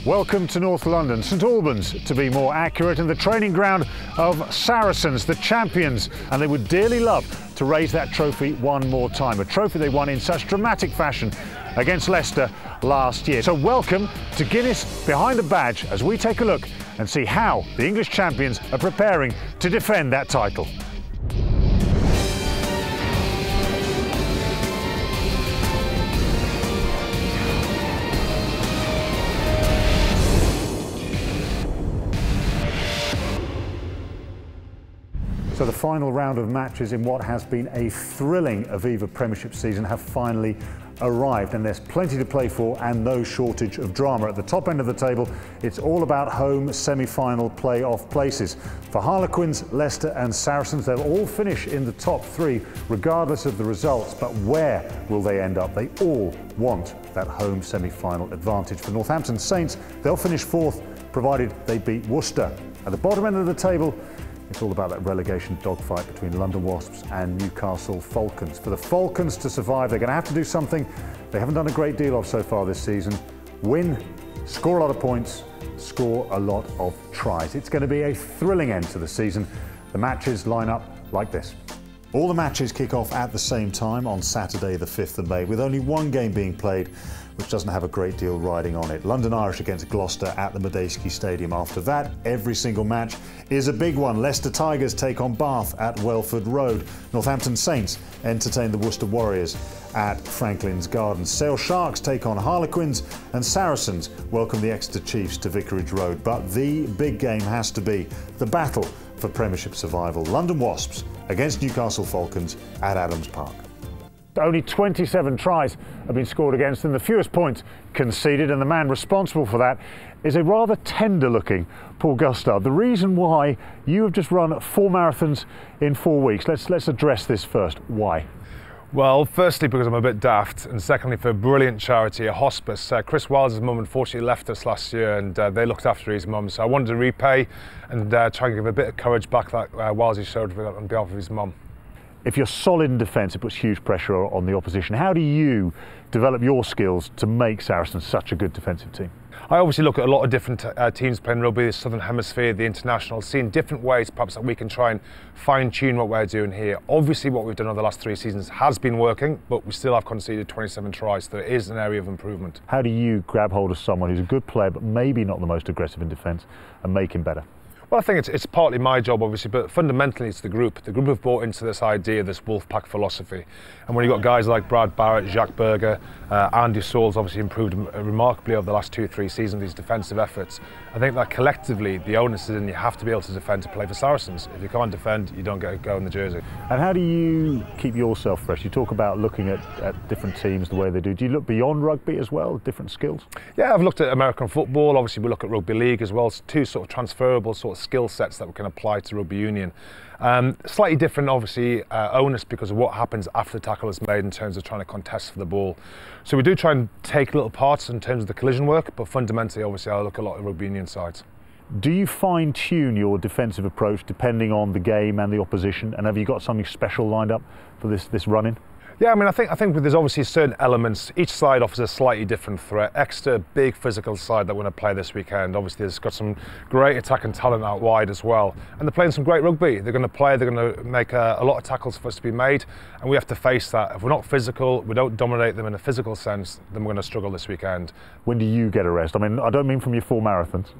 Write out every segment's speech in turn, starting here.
Welcome to North London, St Albans to be more accurate, and the training ground of Saracens, the champions, and they would dearly love to raise that trophy one more time, a trophy they won in such dramatic fashion against Leicester last year. So welcome to Guinness Behind the Badge as we take a look and see how the English champions are preparing to defend that title. So the final round of matches in what has been a thrilling Aviva Premiership season have finally arrived, and there's plenty to play for and no shortage of drama. At the top end of the table, it's all about home semi-final playoff places. For Harlequins, Leicester and Saracens, they'll all finish in the top three regardless of the results, but where will they end up? They all want that home semi-final advantage. For Northampton Saints, they'll finish fourth provided they beat Worcester. At the bottom end of the table, it's all about that relegation dogfight between London Wasps and Newcastle Falcons. For the Falcons to survive, they're going to have to do something they haven't done a great deal of so far this season. Win, score a lot of points, score a lot of tries. It's going to be a thrilling end to the season. The matches line up like this. All the matches kick off at the same time on Saturday the 5th of May, with only one game being played, which doesn't have a great deal riding on it. London Irish against Gloucester at the Madejski Stadium. After that, every single match is a big one. Leicester Tigers take on Bath at Welford Road. Northampton Saints entertain the Worcester Warriors at Franklin's Gardens. Sale Sharks take on Harlequins, and Saracens welcome the Exeter Chiefs to Vicarage Road. But the big game has to be the battle for Premiership survival. London Wasps against Newcastle Falcons at Adams Park. Only 27 tries have been scored against them, the fewest points conceded, and the man responsible for that is a rather tender-looking Paul Gustard. The reason why you have just run 4 marathons in 4 weeks. Let's address this first. Why? Well, firstly because I'm a bit daft, and secondly for a brilliant charity, a hospice. Chris Wilde's mum unfortunately left us last year, and they looked after his mum, so I wanted to repay and try and give a bit of courage back that Wilesy showed on behalf of his mum. If you're solid in defence, it puts huge pressure on the opposition. How do you develop your skills to make Saracens such a good defensive team? I obviously look at a lot of different teams playing rugby, the Southern Hemisphere, the international, seeing different ways perhaps that we can try and fine-tune what we're doing here. Obviously what we've done over the last 3 seasons has been working, but we still have conceded 27 tries, so there is an area of improvement. How do you grab hold of someone who's a good player but maybe not the most aggressive in defence and make him better? Well, I think it's partly my job, obviously, but fundamentally it's the group. The group have bought into this idea, this Wolfpack philosophy. And when you've got guys like Brad Barrett, Jacques Berger, Andy Saul's obviously improved remarkably over the last 2-3 seasons, these defensive efforts. I think that collectively the onus is in you have to be able to defend to play for Saracens. If you can't defend, you don't get a go in the jersey. And how do you keep yourself fresh? You talk about looking at different teams the way they do. Do you look beyond rugby as well, different skills? Yeah, I've looked at American football. Obviously we look at rugby league as well. It's 2 sort of transferable sort of skill sets that we can apply to rugby union. Slightly different, obviously, onus because of what happens after the tackle is made in terms of trying to contest for the ball. So we do try and take little parts in terms of the collision work, but fundamentally, obviously, I look a lot at rugby union sides. Do you fine-tune your defensive approach depending on the game and the opposition? And have you got something special lined up for this run-in? Yeah, I mean, I think there's obviously certain elements. Each side offers a slightly different threat. Exeter, big physical side that we're going to play this weekend. Obviously, it's got some great attacking talent out wide as well. And they're playing some great rugby. They're going to play, they're going to make a lot of tackles for us to be made. And we have to face that. If we're not physical, we don't dominate them in a physical sense, then we're going to struggle this weekend. When do you get a rest? I mean, I don't mean from your 4 marathons,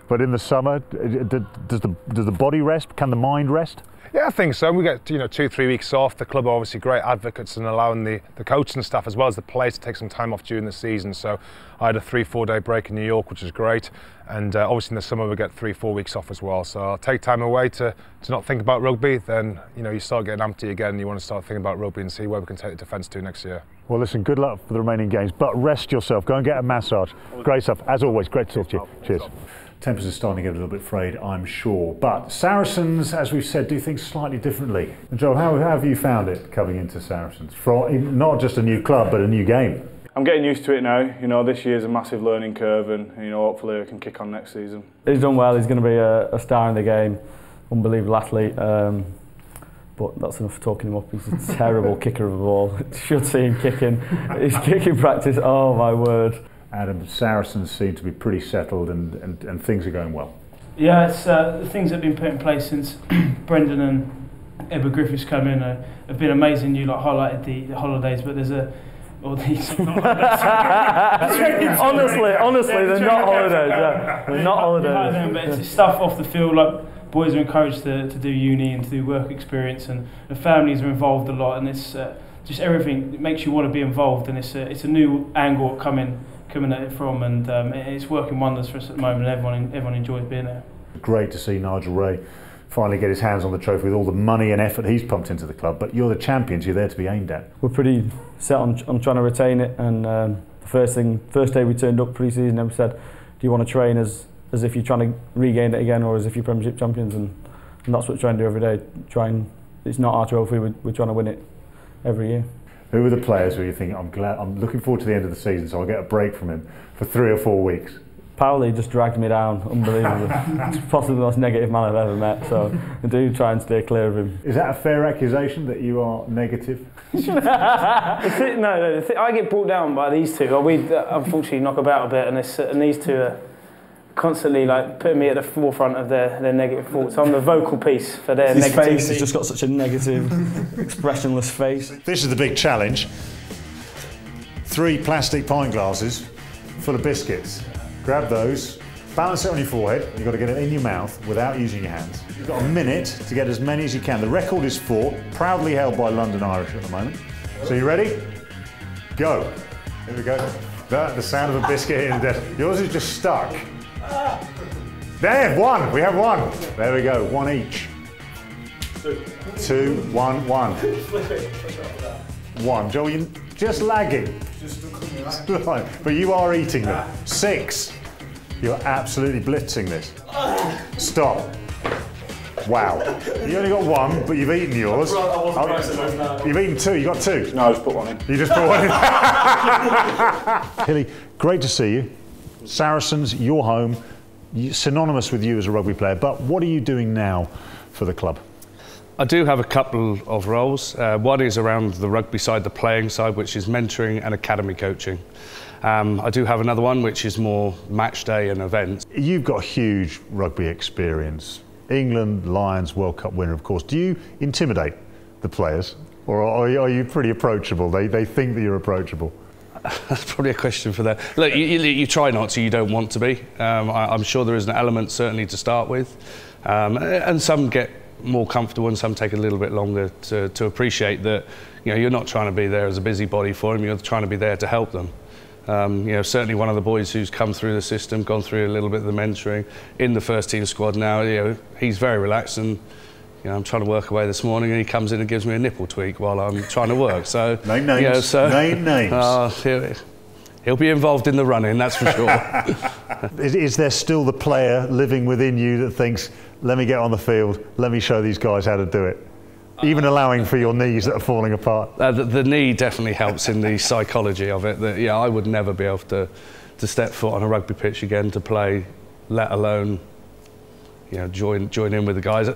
but in the summer, does the body rest? Can the mind rest? Yeah, I think so. We get 2-3 weeks off. The club are obviously great advocates in allowing the coach and staff as well as the players to take some time off during the season. So I had a 3-4 day break in New York, which is great. And obviously in the summer we get 3-4 weeks off as well. So I'll take time away to not think about rugby. Then you start getting empty again. And you want to start thinking about rugby and see where we can take the defence to next year. Well, listen, good luck for the remaining games, but rest yourself. Go and get a massage. Great stuff. As always, great to talk to you. Cheers. Tempers are starting to get a little bit frayed, I'm sure. But Saracens, as we've said, do things slightly differently. And Joel, how have you found it coming into Saracens? From not just a new club, but a new game. I'm getting used to it now. This year's a massive learning curve, and hopefully I can kick on next season. He's done well. He's going to be a star in the game. Unbelievable athlete. But that's enough for talking him up. He's a terrible kicker of a ball. Should see him kicking. His kicking practice, oh my word. Adam, Saracens seem to be pretty settled and things are going well. Yeah, it's the things that have been put in place since Brendan and Edward Griffiths come in have been amazing. You highlighted the holidays, but there's honestly, they're not holidays. Yeah. They're not holidays. But it's stuff off the field. Like boys are encouraged to do uni and to do work experience, and the families are involved a lot. And it's just everything that makes you want to be involved. And it's a new angle coming at it from, and it's working wonders for us at the moment. And everyone enjoys being there. Great to see Nigel Ray finally get his hands on the trophy with all the money and effort he's pumped into the club, but you're the champions, you're there to be aimed at. We're pretty set on trying to retain it, and the first day we turned up pre-season and we said, do you want to train as if you're trying to regain it again or as if you're Premiership champions, and that's what we're trying to do every day. It's not our trophy, we're trying to win it every year. Who are the players where you think, I'm looking forward to the end of the season so I'll get a break from him for 3 or 4 weeks? Powley just dragged me down, unbelievably. It's possibly the most negative man I've ever met, so I do try and stay clear of him. Is that a fair accusation that you are negative? No, I get brought down by these two. We unfortunately knock about a bit, and these two are constantly putting me at the forefront of their negative thoughts. I'm the vocal piece for their negativity. His face has just got such a negative, expressionless face. This is the big challenge. 3 plastic pint glasses full of biscuits. Grab those, balance it on your forehead. You've got to get it in your mouth without using your hands. You've got a minute to get as many as you can. The record is 4, proudly held by London Irish at the moment. So you ready? Go. Here we go. The sound of a biscuit hitting the desk. Yours is just stuck. There, 1. We have 1. There we go. 1 each. 2, 1, 1. 1. Joel, you're just lagging. But you are eating them. 6. You're absolutely blitzing this. Stop. Wow. You only got 1, but you've eaten yours. You've eaten 2. You got 2. No, I just put 1 in. You just put 1 in. Hilly, great to see you. Saracens, your home, synonymous with you as a rugby player. But what are you doing now for the club? I do have a couple of roles. One is around the rugby side, the playing side, which is mentoring and academy coaching. I do have another one, which is more match day and events. You've got huge rugby experience. England, Lions, World Cup winner, of course. Do you intimidate the players, or are you pretty approachable? They think that you're approachable. That's probably a question for them. Look, you try not to, you don't want to be. I'm sure there is an element, certainly, to start with. And some get more comfortable and some take a little bit longer to appreciate that you're not trying to be there as a busybody for them, you're trying to be there to help them. Certainly one of the boys who's come through the system, gone through a little bit of the mentoring in the first team squad now, he's very relaxed, and I'm trying to work away this morning and he comes in and gives me a nipple tweak while I'm trying to work. So name names. Name names. He'll be involved in the running, that's for sure. Is there still the player living within you that thinks, let me get on the field, let me show these guys how to do it? Even allowing for your knees that are falling apart? The knee definitely helps in the psychology of it. That I would never be able to step foot on a rugby pitch again to play, let alone join in with the guys.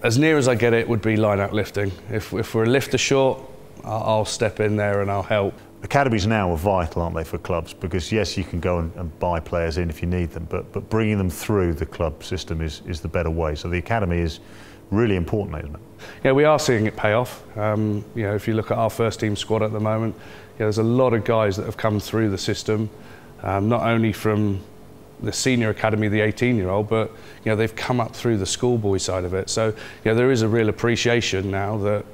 As near as I get it would be line-out lifting. If we're a lifter short, I'll step in there and I'll help. Academies now are vital, aren't they, for clubs? Because yes, you can go and buy players in if you need them, but bringing them through the club system is the better way. So the academy is really important, isn't it? Yeah, we are seeing it pay off. If you look at our first team squad at the moment, there's a lot of guys that have come through the system, not only from the senior academy, the 18-year-old, but they've come up through the schoolboy side of it. So there is a real appreciation now that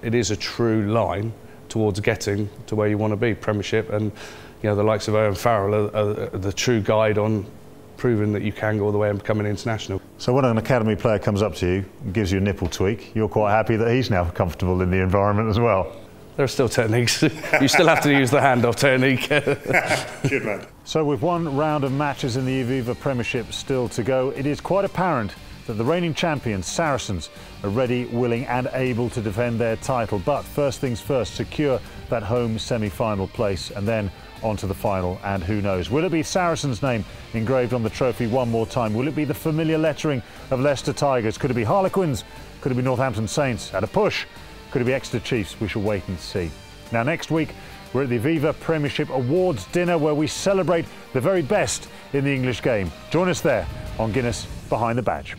it is a true line towards getting to where you want to be, Premiership, and the likes of Owen Farrell are the true guide on proving that you can go all the way and become an international. So when an academy player comes up to you and gives you a nipple tweak, you're quite happy that he's now comfortable in the environment as well? There are still techniques. You still have to use the handoff technique. Good man. So with 1 round of matches in the Aviva Premiership still to go, it is quite apparent that the reigning champions, Saracens, are ready, willing and able to defend their title. But first things first, secure that home semi-final place and then on to the final. And who knows, will it be Saracens' name engraved on the trophy one more time? Will it be the familiar lettering of Leicester Tigers? Could it be Harlequins? Could it be Northampton Saints? At a push, could it be Exeter Chiefs? We shall wait and see. Now next week, We're at the Aviva Premiership Awards dinner where we celebrate the very best in the English game. Join us there on Guinness Behind the Badge.